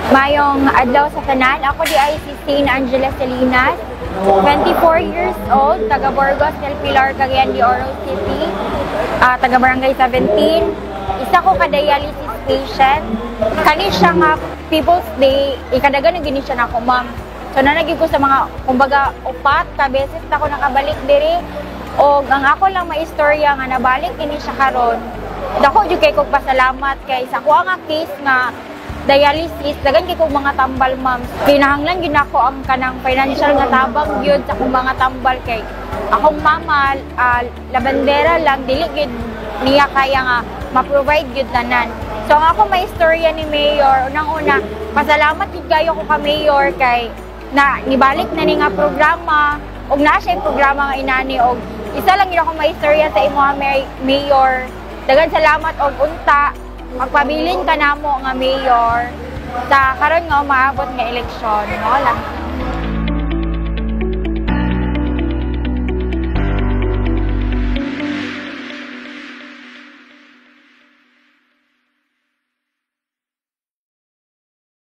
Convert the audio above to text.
Mayong adlaw sa tanan, ako di ay si Saint Angela Salinas, 24 years old, taga Burgos del Pilar, Cagayan de Oro City, taga Barangay 17. Isa ko ka-dialysis patient. Kani siya nga People's Day, ikadagan na gini siya na ako, ma'am. So nanagin ko sa mga, kumbaga, upat ka beses na ako nakabalik diri. O ang ako lang maistorya nga nabalik ini siya karon. Dako jud kay kog pasalamat kay sa ko nga case nga dialysis, dagan kay kog mga tambal, ma'am. Kinahanglan gyud ako ang kanang financial nga tabang gyud sa kong mga tambal kay akong mama labandera lang dili gyud niya kaya nga ma-provide gyud tanan. So ang ako maistorya ni Mayor, unang-una pasalamat gyud kayo ko ka Mayor kay na nibalik na ni nga programa og naa siya programa nga inani og isa lang gyud ako maistorya sa imo Mayor. Dagan salamat og unta magpabilin ka namo nga Mayor sa karon nga umaabot nga eleksyon, no lang.